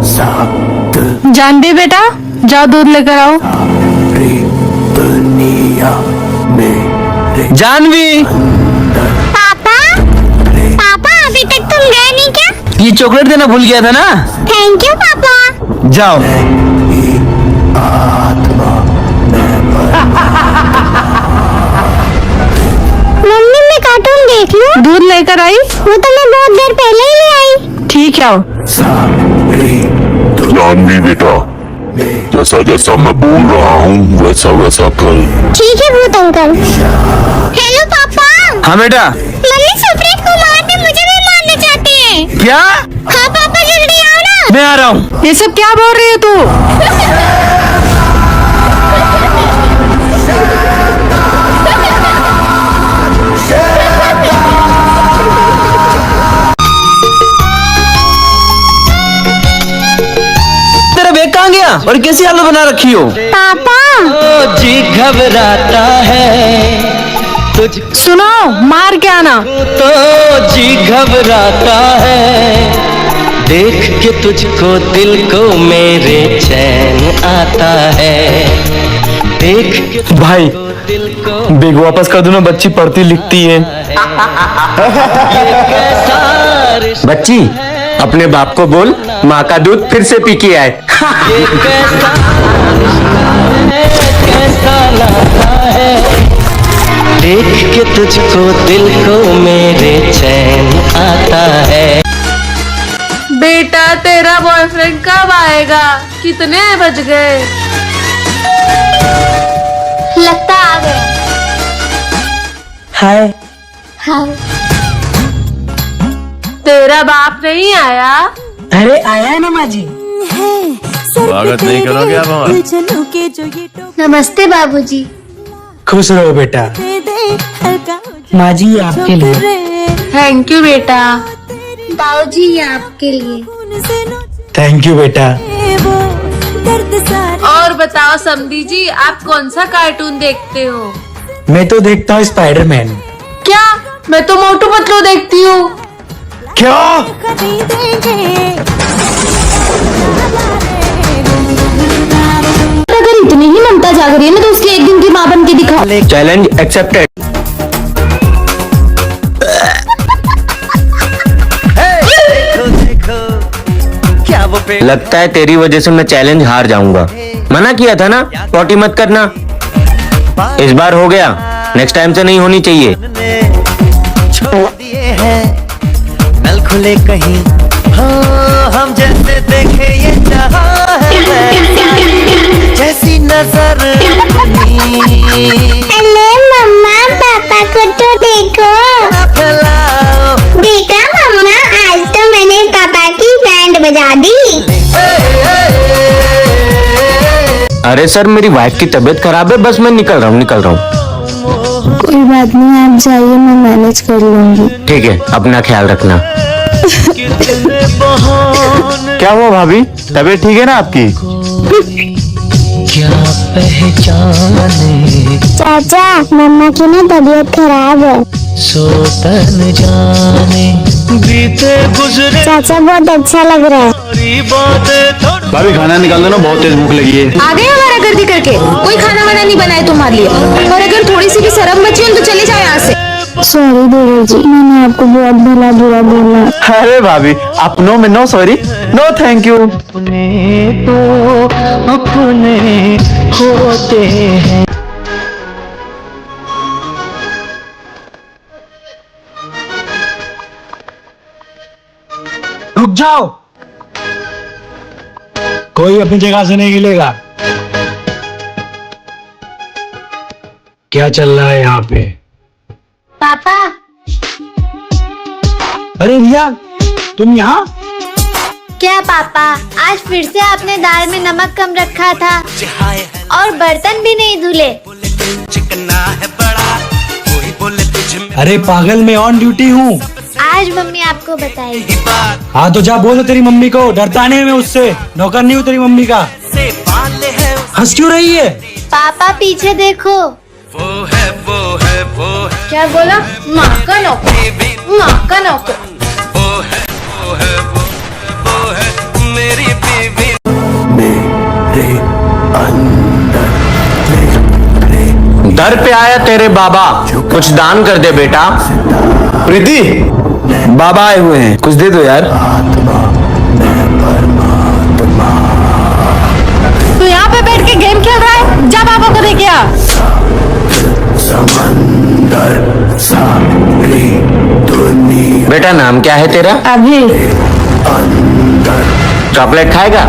जानवी बेटा, जाओ दूध लेकर आओ। जानवी, पापा पापा अभी तक तुम गए नहीं क्या? ये चॉकलेट देना भूल गया था ना। थैंक यू पापा। जाओ। मम्मी मैं कार्टून देख लूं? दूध लेकर आई? वो तो मैं बहुत देर पहले ही ले आई। ठीक है आओ। जानवी बेटा, जैसा जैसा मैं बोल रहा हूँ वैसा वैसा कर। ठीक है भूत अंकल। हेलो पापा। हाँ बेटा। मम्मी सुप्रीत को मारते, मुझे भी मारना चाहते हैं। क्या? हाँ पापा जल्दी आओ ना। मैं आ रहा हूँ। ये सब क्या बोल रही है तू? तेरा बैग कहाँ गया और कैसी हालत बना रखी हो? पापा ओ जी घबराता है तुझ सुनो, मार के आना। तो जी घबराता है देख के तुझको दिल को मेरे चैन आता है। देख के भाई दिल को बैग वापस कर दो ना, बच्ची पढ़ती लिखती है। कैसा रिश्ता बच्ची अपने बाप को बोल माँ का दूध फिर से पी के आए। ये कैसा रिश्ता है, कैसा नाता है। देख के तुझको दिल को मेरे चैन आता है। बेटा तेरा बॉयफ्रेंड कब आएगा? कितने बज गए? लगता आ गया। हाय। हाँ तेरा बाप नहीं आया? अरे आया है ना माँ जी। स्वागत नहीं करोगे आप हमारा? नमस्ते बाबूजी। खुश रहो बेटा। माँ जी ये आपके लिए। थैंक यू बेटा। बाबूजी ये आपके लिए। थैंक यू बेटा। और बताओ समधी जी, आप कौन सा कार्टून देखते हो? मैं तो देखता हूँ स्पाइडरमैन। क्या? मैं तो मोटू पतलू देखती हूँ। क्या? अगर इतनी ही ममता जाग रही है ना तो उसकी एक दिन की माँ बन के दिखा। Challenge accepted. लगता है तेरी वजह से मैं चैलेंज हार जाऊंगा। मना किया था ना पॉटी मत करना। इस बार हो गया, नेक्स्ट टाइम से नहीं होनी चाहिए। छोड़ दिए हैं नल खुले कहीं, हाँ हम जैसे देखे ये जहां है जैसी नजर अरे मम्मा पापा को तो देखो। फैलाओ। देखा मम्मा, आज तो मैंने पापा की बैंड बजा दी। अरे सर मेरी वाइफ की तबीयत खराब है, बस मैं निकल रहा हूँ। कोई बात नहीं, आप जाइए, मैं मैनेज कर लूंगी। ठीक है, अपना ख्याल रखना। क्या हुआ भाभी, तबीयत ठीक है ना आपकी? क्या पहचाने चाचा मम्मा की ना तबीयत खराब है। सोतन जाने बीते गुजरे चाचा बहुत अच्छा लग रहा है। सारी बातें थोड़ी भाभी खाना निकाल दो ना, बहुत तेज भूख लगी है। आ गए हमारा गर्दी करके, कोई खाना वाना नहीं बनाए तुम्हारे लिए। और अगर थोड़ी सी भी शर्म बची हो तो चले जाओ यहाँ से। सॉरी देवर जी, मैंने आपको बहुत भला बुरा बोला। अरे भाभी आप नो में no sorry, no thank you. अपने तो अपने होते हैं। रुक जाओ, कोई अपनी जगह से नहीं हिलेगा। क्या चल रहा है यहाँ पे? पापा अरे रिया, तुम यहाँ? क्या पापा, आज फिर से आपने दाल में नमक कम रखा था और बर्तन भी नहीं धुले। अरे पागल, मैं ऑन ड्यूटी हूँ। आज मम्मी आपको बताएगी। हाँ तो जा बोलो तेरी मम्मी को, डरता नहीं मैं उससे, नौकर नहीं हूँ तेरी मम्मी का। हंस क्यों रही है? पापा पीछे देखो। क्या बोला? माँ का नौकर, माँ का नौकर। मेरी दर पे आया तेरे बाबा, कुछ दान कर दे बेटा। प्रीति, बाबा आए हुए हैं, कुछ दे दो यार। तू यहाँ पे बैठ के गेम खेल रहा है, जा बाबा को दे के आ। बेटा नाम क्या है तेरा? अभी चॉकलेट खाएगा?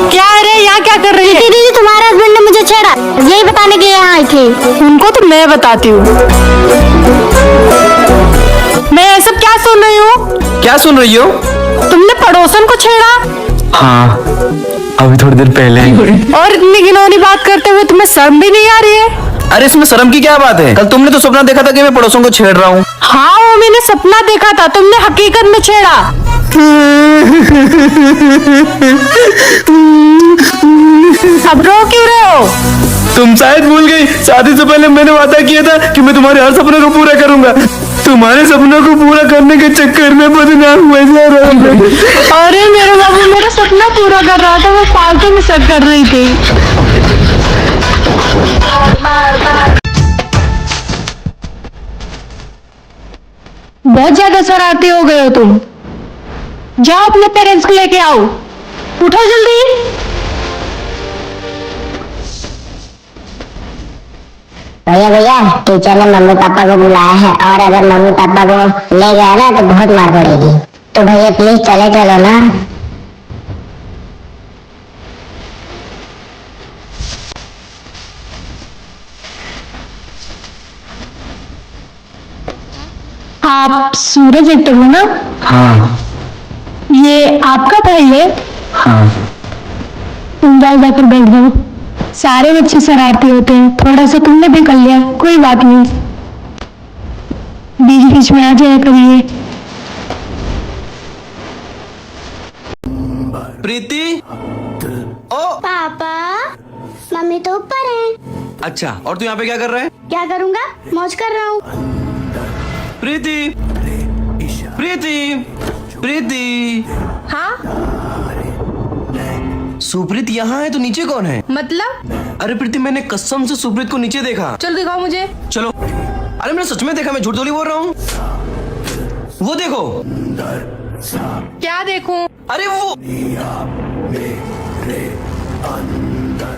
क्या रे, यहाँ क्या कर रही है? दीदी तुम्हारे हस्बैंड ने मुझे छेड़ा, यही बताने के लिए यहाँ आई थी। उनको तो मैं बताती हूँ। मैं ये सब क्या सुन रही हूँ? क्या सुन रही हो? तुमने पड़ोसन को छेड़ा हाँ, अभी थोड़ी देर पहले। और इतनी घिनौनी बात करते हुए तुम्हें शर्म भी नहीं आ रही है? अरे इसमें शर्म की क्या बात है? कल तुमने तो सपना देखा था कि मैं पड़ोसों को छेड़ रहा हूँ। हाँ, वो मैंने सपना देखा था, तुमने हकीकत में छेड़ा। अब रो क्यों रहे हो? तुम शायद भूल गई, शादी से पहले मैंने वादा किया था कि मैं तुम्हारे हर सपने को पूरा करूंगा। तुम्हारे सपनों को पूरा करने के चक्कर में बदनाम हुआ जा रहा हूं। अरे मेरे बाबू मेरा सपना पूरा कर रहा था, वो फालतू में शक कर रही थी। बहुत ज्यादा शरारती हो गए हो तुम। जाओ अपने पेरेंट्स को लेके आओ, उठो जल्दी। भैया भैया, टीचर ने मम्मी पापा को बुलाया है, और अगर मम्मी पापा को ले गया ना तो बहुत मार पड़ेगी। तो भैया प्लीज चले चलो ना। आप सूरज एक्टर हो ना? हाँ ये आपका भाई है? हाँ। तुम जाकर बैठ जाओ। सारे बच्चे शरारती होते हैं, थोड़ा सा तुमने भी कर लिया, कोई बात नहीं। बीच बीच में आ जाया करिए। प्रीति, ओ पापा, मम्मी तो ऊपर है। अच्छा, और तू यहाँ पे क्या कर रहा है? क्या करूँगा, मौज कर रहा हूँ। प्रीति, प्रीति, प्रीति। हाँ सुप्रीत यहाँ है तो नीचे कौन है? मतलब? अरे प्रीति, मैंने कसम से सुप्रीत को नीचे देखा। चलो दिखाओ मुझे। चलो। अरे मैंने सच में देखा, मैं झूठ थोड़ी बोल रहा हूँ। वो देखो। क्या देखूं? अरे वो,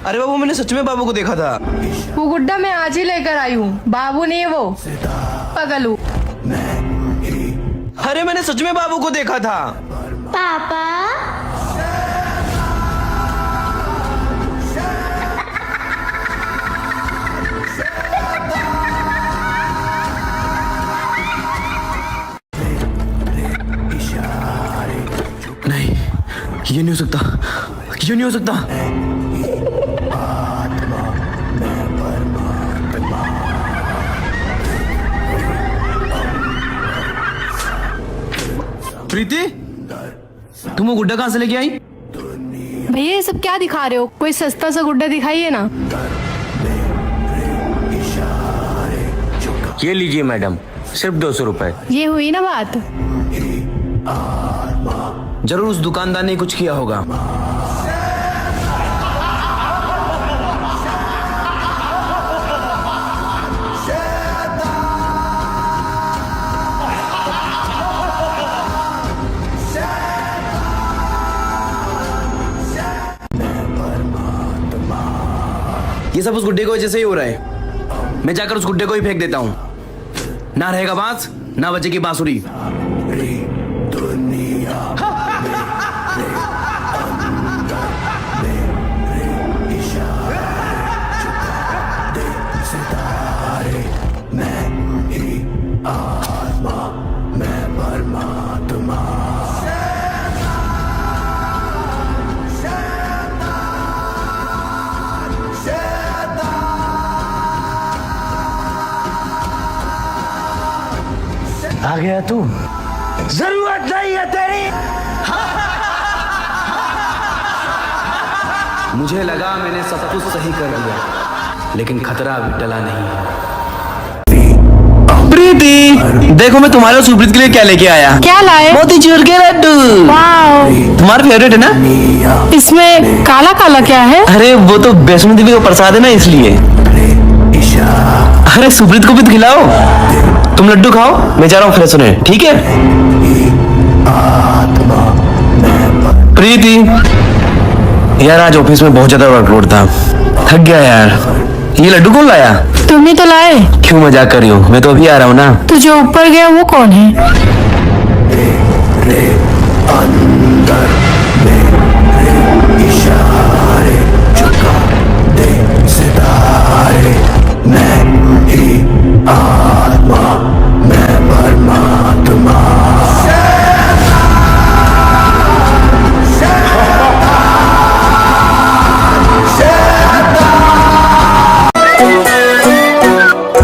अरे बाबू, मैंने सच में बाबू को देखा था। वो गुड्डा मैं आज ही लेकर आई हूँ, बाबू नहीं है वो, पगलू। अरे मैंने सच में बाबू को देखा था। पापा, नहीं, ये नहीं हो सकता, ये नहीं हो सकता। प्रीति, तुम वो गुड्डा कहाँ से लेके आई? भैया ये सब क्या दिखा रहे हो? कोई सस्ता सा गुड्डा दिखाइए ना। ये लीजिए मैडम, सिर्फ 200 रुपए। ये हुई ना बात। जरूर उस दुकानदार ने कुछ किया होगा। ये सब उस गुड्डे की वजह से ही हो रहा है। मैं जाकर उस गुड्डे को ही फेंक देता हूँ। ना रहेगा बांस, ना बजेगी बांसुरी। गया तू, जरूरत नहीं है तेरी। मुझे लगा मैंने सब कुछ सही कर लिया, लेकिन खतरा अभी टला नहीं है। प्रीति, देखो मैं तुम्हारे और सुप्रीत के लिए क्या लेके आया। क्या लाए? मोतीचूर के लड्डू। वाओ, तुम्हारा फेवरेट है ना? इसमें काला काला क्या है? अरे वो तो वैष्णो देवी का प्रसाद है ना, इसलिए। अरे सुप्रीत को भी तो खिलाओ। तुम लड्डू खाओ, मैं जा रहा हूँ फ्रेश होने, ठीक है? प्रीति यार, आज ऑफिस में बहुत ज्यादा वर्कलोड था, थक गया यार। ये लड्डू कौन लाया? तुमने तो लाए। क्यों मजाक कर रही हो, मैं तो अभी आ रहा हूँ ना। तो जो ऊपर गया वो कौन है?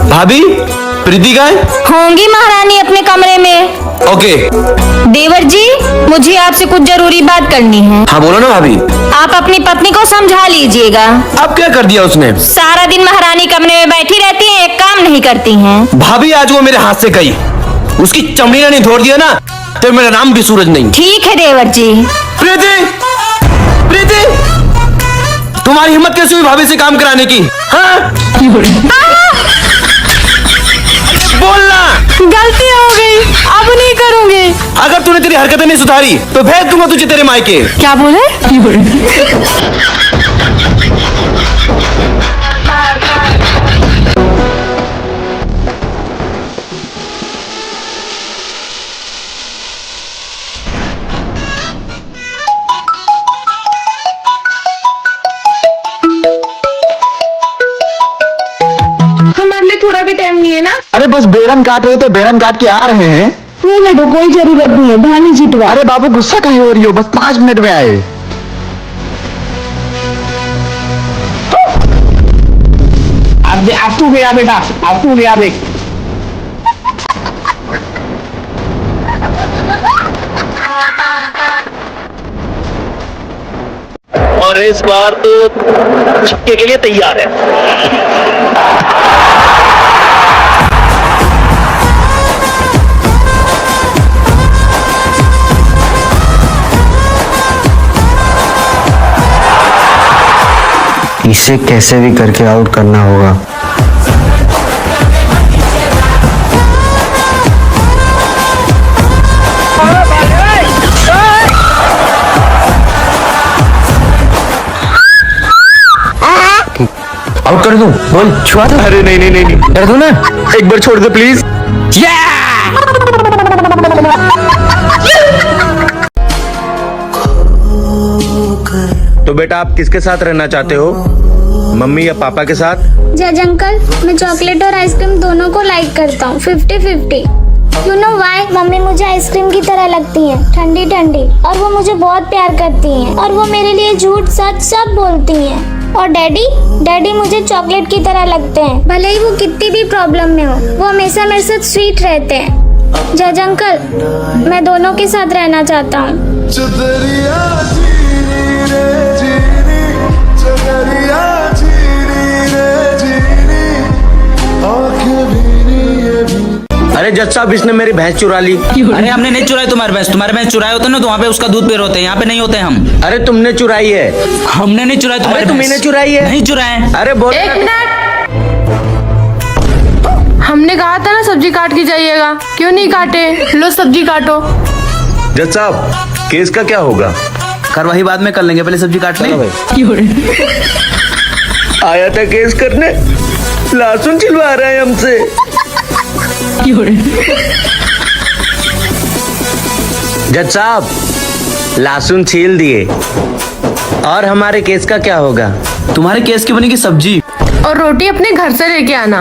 भाभी, प्रीति कहाँ है? होंगी महारानी अपने कमरे में। ओके। देवर जी, मुझे आपसे कुछ जरूरी बात करनी है। हाँ बोलो ना भाभी। आप अपनी पत्नी को समझा लीजिएगा। अब क्या कर दिया उसने? सारा दिन महारानी कमरे में बैठी रहती हैं, एक काम नहीं करती हैं। भाभी आज वो मेरे हाथ से गई, उसकी चमड़ी ने नहीं धोड़ दिया ना, तो मेरा नाम भी सूरज नहीं। ठीक है देवर जी। प्रीति, प्रीति, तुम्हारी हिम्मत कैसे हुई भाभी से काम कराने की? हाँ? बोलना। गलती हो गई, अब नहीं करूंगी। अगर तूने तेरी हरकतें नहीं सुधारी तो भेज दूंगा तुझे तेरे मायके। क्या बोले? हमारे लिए थोड़ा भी टाइम नहीं है ना? अरे बस बेरन काट रहे थे, बेरन काट के आ रहे हैं। तो कोई जरूरत नहीं है, धानी जितवा। अरे बाबू गुस्सा काहे हो रही हो, बस 5 मिनट में आए। अब तू गया बेटा, अब तू गया देख। और इस बार तो छक्के के लिए तैयार है। इसे कैसे भी करके आउट करना होगा। आउट कर दूं? बोल, छुआ दो। अरे नहीं नहीं नहीं नहीं, कर दूं ना? एक बार छोड़ दे प्लीज। तो बेटा आप किसके साथ रहना चाहते हो, मम्मी या पापा के साथ? जज अंकल, मैं चॉकलेट और आइसक्रीम दोनों को लाइक करता हूँ, 50-50। You know why? मम्मी मुझे आइसक्रीम की तरह लगती हैं, ठंडी ठंडी, और वो मुझे बहुत प्यार करती हैं, और वो मेरे लिए झूठ सच सब बोलती हैं। और डैडी मुझे चॉकलेट की तरह लगते हैं, भले ही वो कितनी भी प्रॉब्लम में हो, वो हमेशा मेरे साथ स्वीट रहते हैं। जज अंकल, मैं दोनों के साथ रहना चाहता हूँ। अरे जज साहब, इसने मेरी भैंस चुरा ली। अरे हमने नहीं चुराई तुम्हारे भैंस चुराए होते ना तो वहाँ पे उसका दूध पी रहे होते हैं, यहाँ पे नहीं होते हम। अरे तुमने चुराई है। हमने नहीं चुराई तुम्हारी अरे तुमने चुराई है। नहीं चुराए। अरे बोल। एक मिनट, हमने कहा था ना सब्जी काट के जाइएगा, क्यों नहीं काटे? लो सब्जी काटो। जज साहब, केस का क्या होगा? कार्रवाई बाद में कर लेंगे, पहले सब्जी काट लें। आया था केस करने, लहसुन छिलवा रहा है हमसे। जज साहब, लहसुन छील दिए, और हमारे केस का क्या होगा? तुम्हारे केस की बनेगी सब्जी और रोटी अपने घर से लेके आना।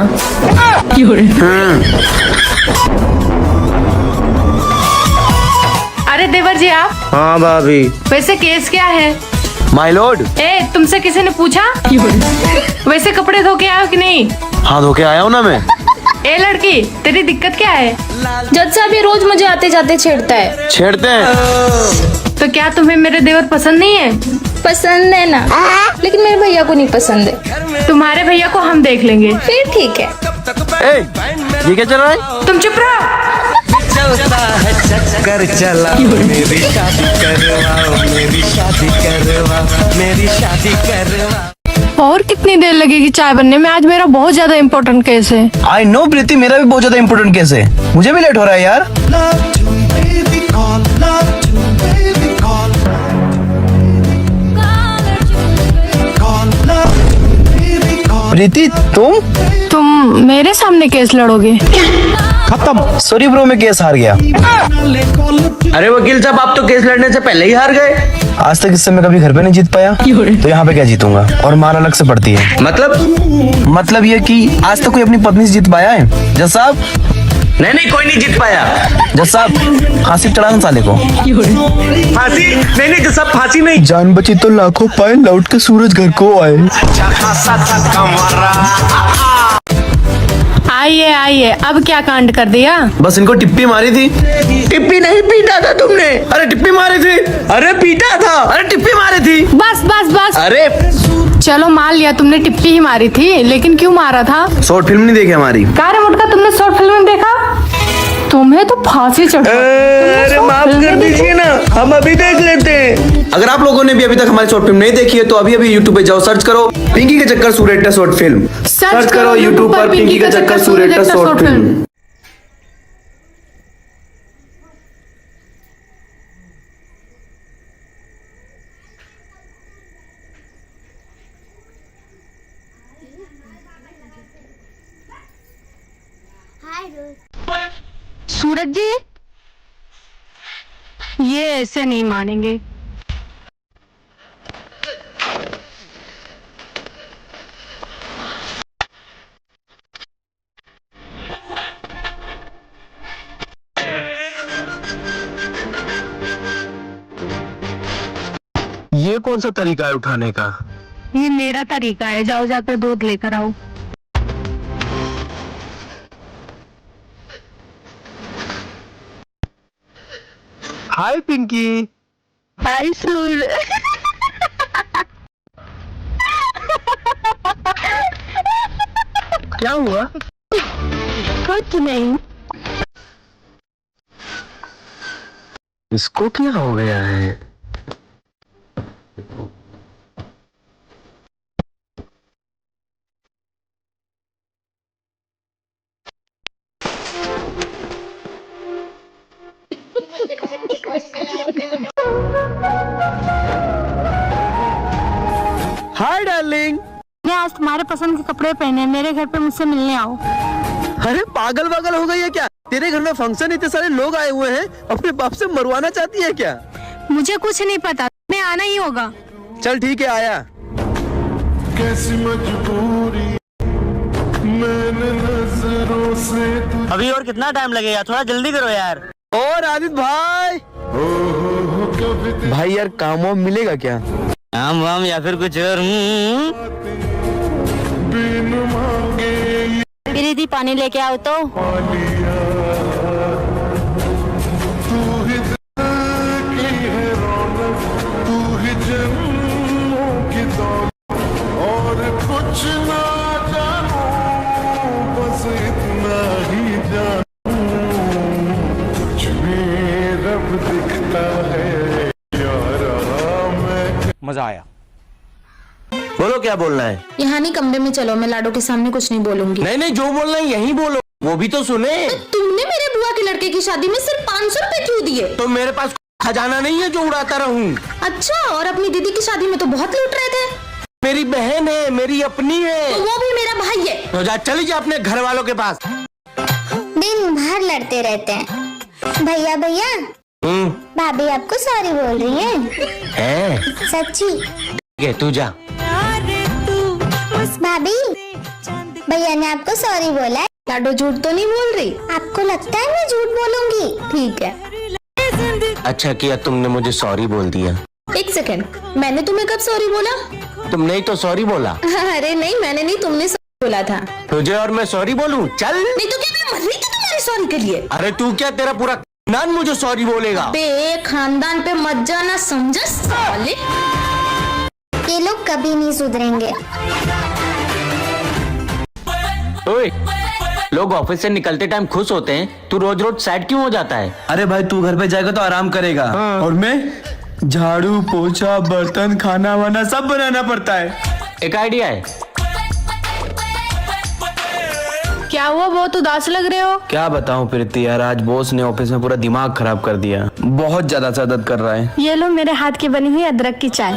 अरे देवर जी आप? हाँ भाभी। वैसे केस क्या है? My Lord. तुमसे किसी ने पूछा? वैसे कपड़े धो के आए हो कि नहीं? हाँ धो के आया हूँ ना मैं। ए लड़की, तेरी दिक्कत क्या है? जज साहब ये रोज मुझे आते जाते छेड़ता है। छेड़ते हैं? तो क्या तुम्हें मेरे देवर पसंद नहीं है? पसंद है ना, लेकिन मेरे भैया को नहीं पसंद है। तुम्हारे भैया को हम देख लेंगे। फिर ठीक है। ए, ये क्या चल रहा है? तुम चुप रहो। चलता है चक्कर चला मेरी शादी करवाओ, मेरी शादी करवाओ, मेरी शादी करवाओ। और कितनी देर लगेगी चाय बनने में? आज मेरा बहुत ज्यादा इम्पोर्टेंट केस है। आई नो प्रीति, मेरा भी बहुत ज्यादा इंपॉर्टेंट केस है, मुझे भी लेट हो रहा है यार। प्रीति तुम मेरे सामने केस लड़ोगे? खत्म। सॉरी ब्रो, मैं केस हार गया। अरे वकील साहब, आप तो केस लड़ने से पहले ही हार गए। आज तक इससे मैं कभी घर पे नहीं जीत पाया, तो यहाँ पे क्या जीतूंगा? और मार अलग से पड़ती है। मतलब ये कि आज तक कोई अपनी पत्नी से जीत पाया है? जज साहब, नहीं, कोई नहीं जीत पाया। जज साहब, फांसी चढ़ाना साले को। फांसी? नहीं, जज साहब, फांसी नहीं। जान बची तो लाखों पाए, लौट के सूरज घर को आए। आइए, अब क्या कांड कर दिया? बस इनको टिप्पी मारी थी। टिप्पी नहीं, पीटा था तुमने। अरे टिप्पी मारी थी। अरे पीटा था। अरे टिप्पी मारी थी। बस। अरे चलो मान लिया तुमने टिप्पी ही मारी थी, लेकिन क्यों मारा था? शॉर्ट फिल्म नहीं देखी हमारी? कारे मुटका, तुमने शॉर्ट फिल्म देखा? तुम्हें तो फांसी चढ़। अरे माफ कर दीजिए ना, हम अभी देख लेते हैं। अगर आप लोगों ने भी अभी तक हमारी शॉर्ट फिल्म नहीं देखी है तो अभी YouTube पे जाओ, सर्च करो पिंकी के चक्कर सूरेट्टा शॉर्ट फिल्म। सर्च करो YouTube पर पिंकी के चक्कर सूरेट्टा शॉर्ट फिल्म। सूरज जी, ये ऐसे नहीं मानेंगे। ये कौन सा तरीका है उठाने का? ये मेरा तरीका है, जाओ जाकर दूध लेकर आओ। हाय पिंकी। हाय सूरज। क्या हुआ? कुछ नहीं। इसको क्या हो गया है? Hi darling. मैं आज तुम्हारे पसंद के कपड़े पहने, मेरे घर पे मुझसे मिलने आओ। अरे पागल हो गई है क्या? तेरे घर में फंक्शन, इतने सारे लोग आए हुए हैं, अपने बाप से मरवाना चाहती है क्या? मुझे कुछ नहीं पता, मैं आना ही होगा। चल ठीक है, आया। कैसी मजबूरी मैंने नजरों से अभी और कितना टाइम लगेगा? थोड़ा जल्दी करो यार। और आदित भाई, भाई यार काम वाम मिलेगा क्या? काम वाम या फिर कुछ और? दीदी पानी लेके आओ तो। और कुछ ना जानू, बस इतना ही जानू, कुछ भी रब दिखता है यारा मैं। मजा आया। बोलो क्या बोलना है? यहाँ नहीं, कमरे में चलो, मैं लाडो के सामने कुछ नहीं बोलूंगी। नहीं, जो बोलना है यही बोलो, वो भी तो सुने। तुमने मेरे बुआ के लड़के की शादी में सिर्फ 500 रुपए क्यों दिए? तो मेरे पास खजाना नहीं है जो उड़ाता रहूं। अच्छा, और अपनी दीदी की शादी में तो बहुत लूट रहे थे। मेरी बहन है, मेरी अपनी है। तो वो भी मेरा भाई है। तो जा, चली जा अपने घर वालों के पास। दिन भर लड़ते रहते हैं। भैया भाभी आपको सॉरी बोल रही है। सच्ची? ठीक है, तू जा। भाभी, भैया ने आपको सॉरी बोला है। लाडो झूठ तो नहीं बोल रही? आपको लगता है मैं झूठ बोलूंगी? ठीक है। अच्छा किया तुमने मुझे सॉरी बोल दिया। एक सेकंड, मैंने तुम्हें कब सॉरी बोला? तुमने ही तो सॉरी बोला। अरे नहीं, मैंने नहीं, तुमने बोला था। तुझे और मैं सॉरी बोलूं? चल। नहीं तो क्या मैं मर रही थी तुम्हारे सॉरी के लिए? अरे तू क्या, तेरा पूरा खानदान मुझे सॉरी बोलेगा। बे खानदान पे मत जाना, समझा साले? ये लोग कभी नहीं सुधरेंगे। ओए, लोग ऑफिस से निकलते टाइम खुश होते हैं, तू रोज रोज सैड क्यों हो जाता है? अरे भाई तू घर पे जाएगा तो आराम करेगा, और मैं झाड़ू पोछा बर्तन खाना वाना सब बनाना पड़ता है। एक आइडिया है। क्या हुआ, बहुत उदास लग रहे हो? क्या बताऊं प्रीति यार, आज बॉस ने ऑफिस में पूरा दिमाग खराब कर दिया, बहुत ज्यादा सर दर्द कर रहा है। ये लो मेरे हाथ की बनी हुई अदरक की चाय,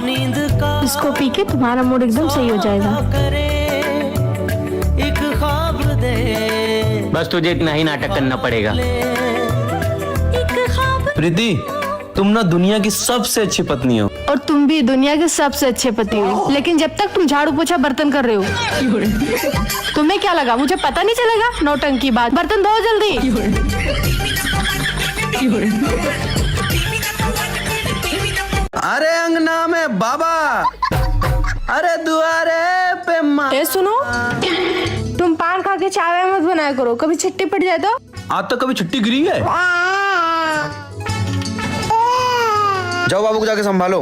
इसको पी के तुम्हारा मूड एकदम सही हो जाएगा। एक ख्वाब दे। बस तुझे इतना ही नाटक करना पड़ेगा। प्रीति तुम ना दुनिया की सबसे अच्छी पत्नी हो। और तुम भी दुनिया के सबसे अच्छे पति हो, लेकिन जब तक तुम झाड़ू पोछा बर्तन कर रहे हो तुम्हें क्या लगा मुझे पता नहीं चलेगा? नौटंकी बात, बर्तन धो जल्दी। अरे अंगना में बाबा, अरे दुआरे पे माँ। ए सुनो, तुम पान खा के चाय मत बनाया करो, कभी छुट्टी पड़ जाए तो। आज तक कभी छुट्टी गिरी है? जाओ बाबू को जाके संभालो।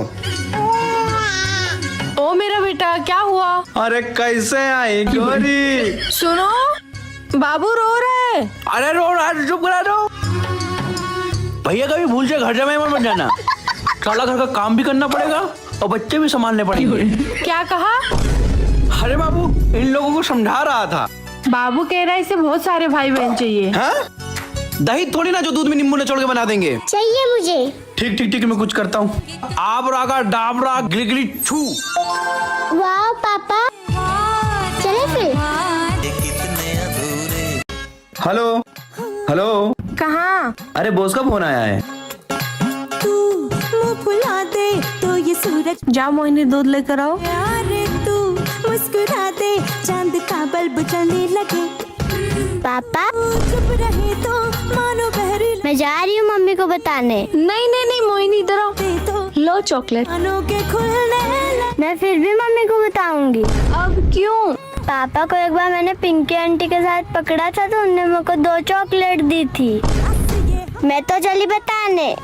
ओ मेरा बेटा, क्या हुआ? अरे कैसे आई गोरी? सुनो, बाबू रो रहे। अरे रो रहा है, चुप करा दो। भैया कभी भूल से घर जमाई मत जाना, साला घर का काम भी करना पड़ेगा और बच्चे भी संभालने पड़ेंगे। क्या कहा? अरे बाबू इन लोगों को समझा रहा था। बाबू कह रहा है इसे बहुत सारे भाई बहन चाहिए। हाँ? दही थोड़ी ना जो दूध में नींबू निचोड़ के बना देंगे। चाहिए मुझे। ठीक ठीक ठीक, मैं कुछ करता हूँ। आबरा का डाबरा गिली छू। वाह पापा, चले फिर। हेलो हेलो, कहाँ? अरे बॉस का फोन आया है। बुला दे तो ये सूरज, जाओ मोहिनी दूध लेकर आओ। यारे तू मुस्कुरा दे, चांद का बल्ब जलने लगे। पापा चुप रहे तो मानो बहरी मैं जा रही हूँ मम्मी को बताने। नहीं नहीं नहीं मोहिनी, इधर आओ, तो लो चॉकलेट। कानों के खुलने लगे। मैं फिर भी मम्मी को बताऊंगी। अब क्यों? पापा को एक बार मैंने पिंकी आंटी के साथ पकड़ा था तो उन्होंने मेरे को 2 चॉकलेट दी थी। मैं तो चली बताने।